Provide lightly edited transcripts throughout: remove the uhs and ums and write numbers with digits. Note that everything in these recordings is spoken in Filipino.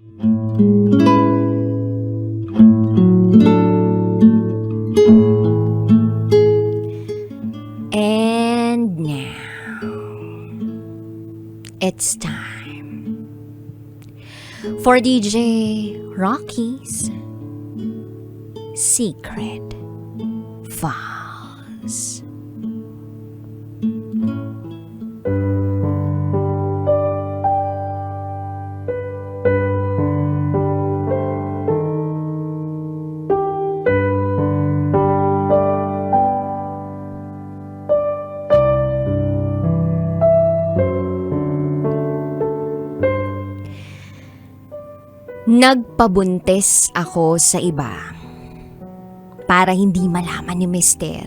And now, it's time for DJ Rocky's Secret Files. Nagpabuntis ako sa iba para hindi malaman ni Mister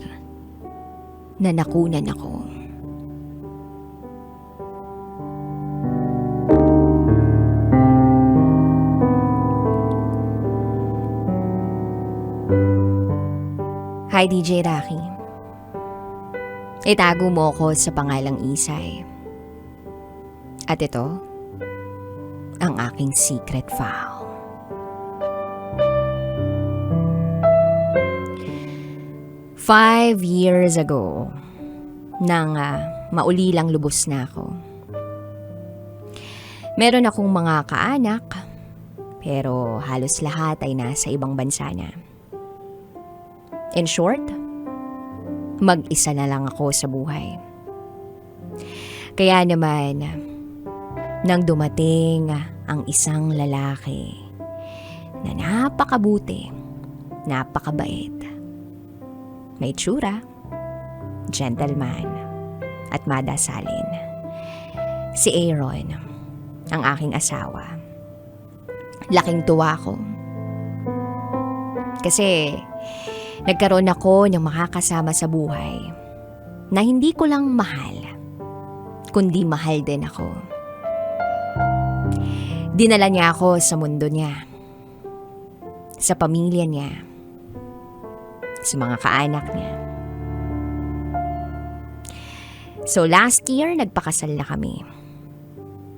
na nakunan ako. Hi DJ Rocky. Itago mo ako sa pangalang Isay. At ito, ang aking secret file. Five years ago, nang maulilang lubos na ako. Meron akong mga kaanak, pero halos lahat ay nasa ibang bansa na. In short, mag-isa na lang ako sa buhay. Kaya naman, nang dumating ang isang lalaki na napakabuti, napakabait, may tsura, gentleman, at madasalin. Si Aaron, ang aking asawa. Laking tuwa ko. Kasi nagkaroon ako ng makakasama sa buhay na hindi ko lang mahal, kundi mahal din ako. Dinala niya ako sa mundo niya, sa pamilya niya, sa mga kaanak niya. So last year, nagpakasal na kami.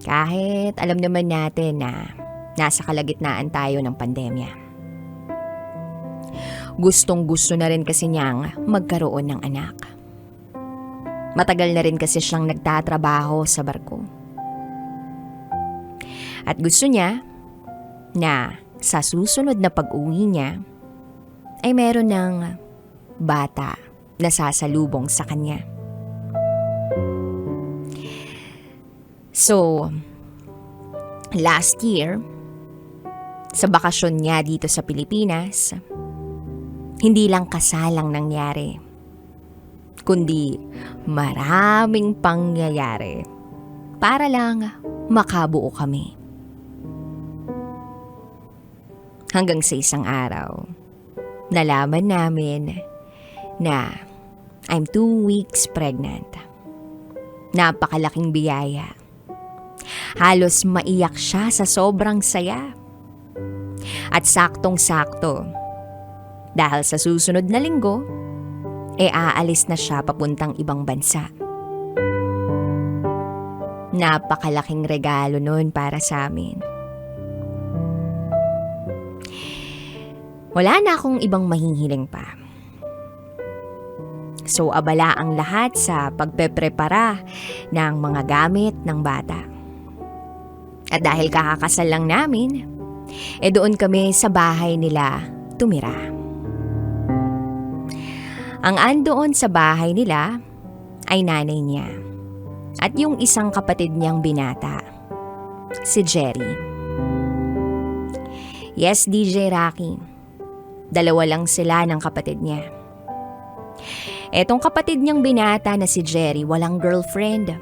Kahit alam naman natin na nasa kalagitnaan tayo ng pandemya. Gustong-gusto na rin kasi niyang magkaroon ng anak. Matagal na rin kasi siyang nagtatrabaho sa barko. At gusto niya na sa susunod na pag-uwi niya ay meron ng bata na sasalubong sa kanya. So, last year, sa bakasyon niya dito sa Pilipinas, hindi lang kasalang nangyari, kundi maraming pangyayari para lang makabuo kami. Hanggang sa isang araw, nalaman namin na I'm 2 weeks pregnant. Napakalaking biyaya. Halos maiyak siya sa sobrang saya. At saktong-sakto, dahil sa susunod na linggo, aalis na siya papuntang ibang bansa. Napakalaking regalo nun para sa amin. Wala na akong ibang mahihiling pa. So abala ang lahat sa pagpeprepara ng mga gamit ng bata. At dahil kakakasal lang namin, doon kami sa bahay nila tumira. Ang andoon sa bahay nila ay nanay niya at yung isang kapatid niyang binata, si Jerry. Yes, DJ Rocky. Dalawa lang sila ng kapatid niya. Etong kapatid niyang binata na si Jerry walang girlfriend.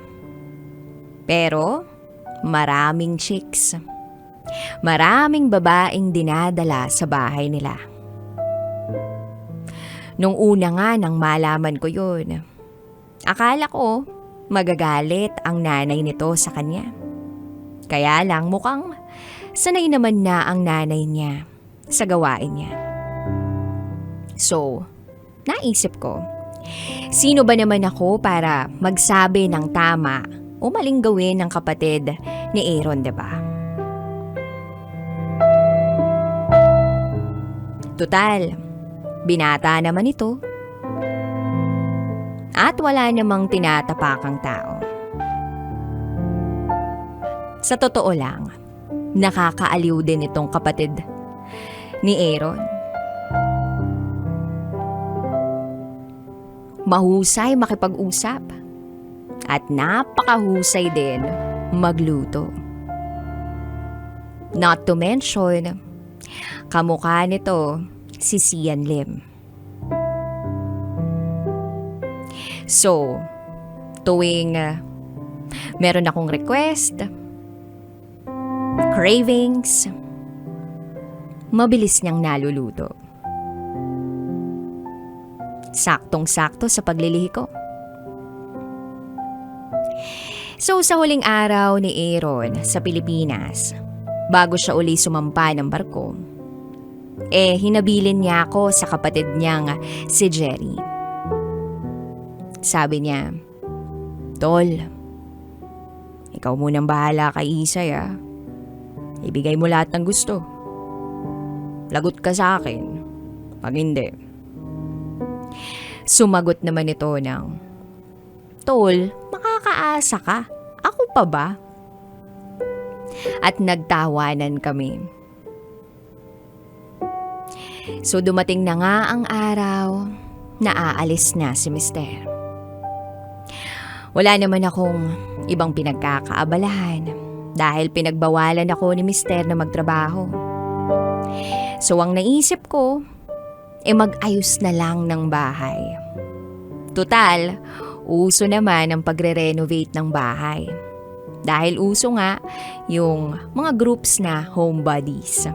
Pero maraming chicks. Maraming babaeng dinadala sa bahay nila. Nung una nga nang malaman ko yun, akala ko magagalit ang nanay nito sa kanya. Kaya lang mukhang sanay naman na ang nanay niya sa gawain niya. So, naisip ko, sino ba naman ako para magsabi ng tama o maling gawin ng kapatid ni Aaron, diba? Tutal, binata naman ito. At wala namang tinatapakang tao. Sa totoo lang, nakakaaliw din itong kapatid ni Aaron. Mahusay makipag-usap at napakahusay din magluto. Not to mention, kamukha nito si Sian Lim. So, tuwing meron akong request, cravings, mabilis niyang naluluto. Saktong-sakto sa paglilihi ko. So sa huling araw ni Aaron sa Pilipinas, bago siya uli sumampa ng barko, hinabilin niya ako sa kapatid niyang si Jerry. Sabi niya, "Tol, ikaw munang bahala kay Isay ah. Ibigay mo lahat ng gusto. Lagot ka sa akin. Pag hindi." Sumagot naman ito ng, "Tol, makakaasa ka. Ako pa ba?" At nagtawanan kami. So dumating na nga ang araw na aalis na si Mister. Wala naman akong ibang pinagkakaabalahan dahil pinagbawalan ako ni Mister na magtrabaho. So ang naisip ko, mag-ayos na lang ng bahay. Tutal, uso naman ang pagre-renovate ng bahay. Dahil uso nga yung mga groups na homebodies.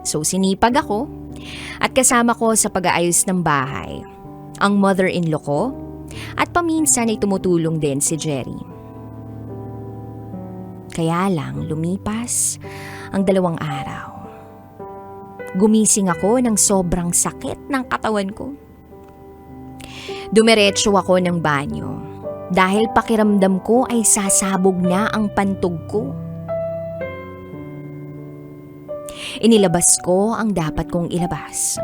So sinipag ako at kasama ko sa pag-aayos ng bahay ang mother-in-law ko at paminsan ay tumutulong din si Jerry. Kaya lang lumipas ang 2 araw. Gumising ako ng sobrang sakit ng katawan ko. Dumiretso ako ng banyo dahil pakiramdam ko ay sasabog na ang pantog ko. Inilabas ko ang dapat kong ilabas.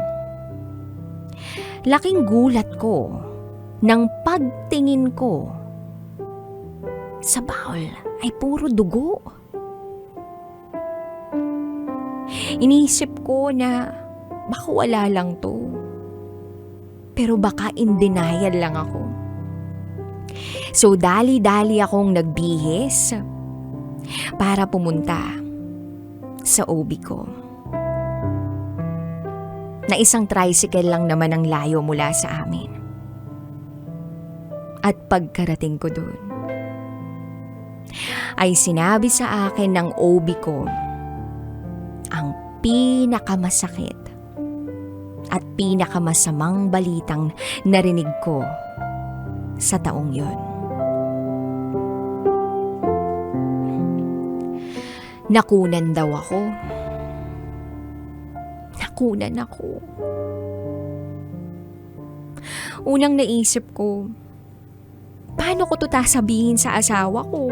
Laking gulat ko nang pagtingin ko sa bowl ay puro dugo. Iniisip ko na baka wala lang to. Pero baka in denial lang ako. So dali-dali akong nagbihis para pumunta sa OB ko. Na isang tricycle lang naman ang layo mula sa amin. At pagkarating ko dun, ay sinabi sa akin ng OB ko ang pinakamasakit at pinakamasamang balitang narinig ko sa taong yon. Nakunan daw ako. Nakunan ako. Unang naisip ko, paano ko to sabihin sa asawa ko?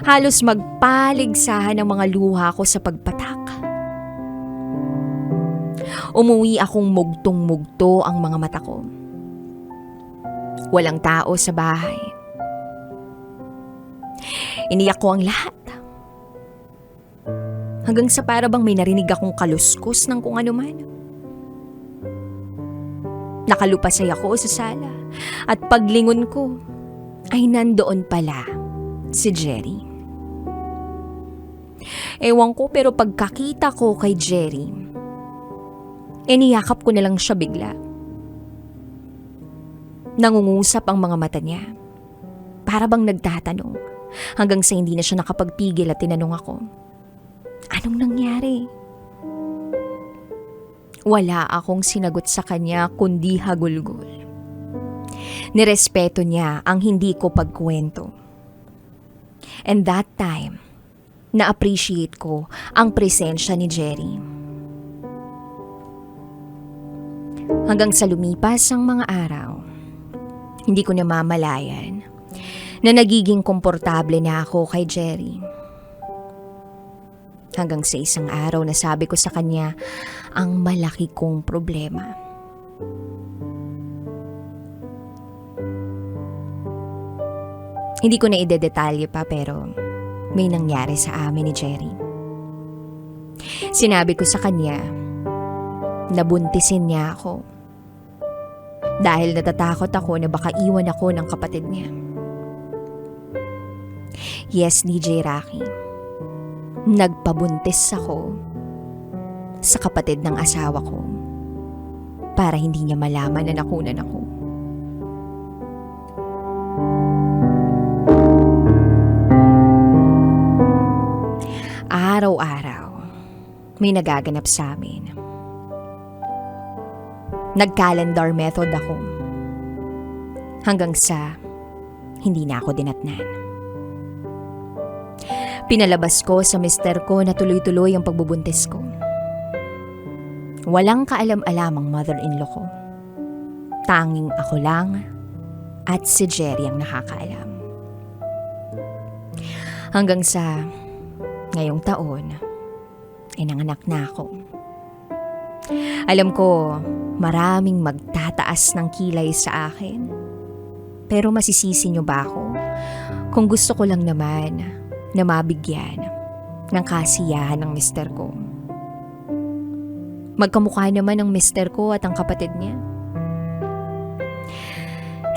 Halos magpaligsahan ang mga luha ko sa pagpatak. Umuwi akong mugtong-mugto ang mga mata ko. Walang tao sa bahay. Iniyak ko ang lahat. Hanggang sa para bang may narinig akong kaluskos ng kung ano man. Nakalupasay ako sa sala at paglingon ko ay nandoon pala si Jerry. Ewan ko pero pagkakita ko kay Jerry, niyakap ko na lang siya bigla. Nangungusap ang mga mata niya. Para bang nagtatanong hanggang sa hindi na siya nakapagpigil at tinanong ako, "Anong nangyari?" Wala akong sinagot sa kanya kundi hagulgol. Nirespeto niya ang hindi ko pagkwento. And that time, na-appreciate ko ang presensya ni Jerry. Hanggang sa lumipas ang mga araw, hindi ko namamalayan na nagiging komportable na ako kay Jerry. Hanggang sa isang araw na sabi ko sa kanya ang malaki kong problema. Hindi ko na idedetalye pa pero may nangyari sa amin ni Jerry. Sinabi ko sa kanya na buntisin niya ako dahil natatakot ako na baka iwan ako ng kapatid niya. Yes, DJ Rocky. Nagpabuntis ako sa kapatid ng asawa ko para hindi niya malaman na nakunan ako. Araw-araw, may nagaganap sa amin. Nag-calendar method ako hanggang sa hindi na ako dinatnan. Pinalabas ko sa mister ko na tuloy-tuloy ang pagbubuntis ko. Walang kaalam-alam ang mother-in-law ko. Tanging ako lang at si Jerry ang nakakaalam. Hanggang sa ngayong taon, nanganak na ako. Alam ko, maraming magtataas ng kilay sa akin. Pero masisisi niyo ba ako kung gusto ko lang naman na mabigyan ng kasiyahan ng mister ko? Magkamukha naman ang mister ko at ang kapatid niya.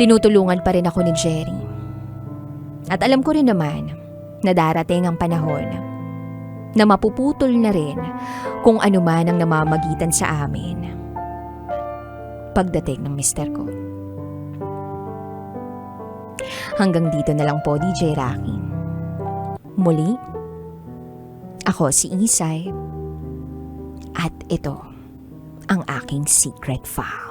Tinutulungan pa rin ako ni Jerry. At alam ko rin naman na darating ang panahon na mapuputol na rin kung ano man ang namamagitan sa amin pagdating ng mister ko. Hanggang dito na lang po, DJ Rocky. Muli, ako si Isay at ito ang aking secret file.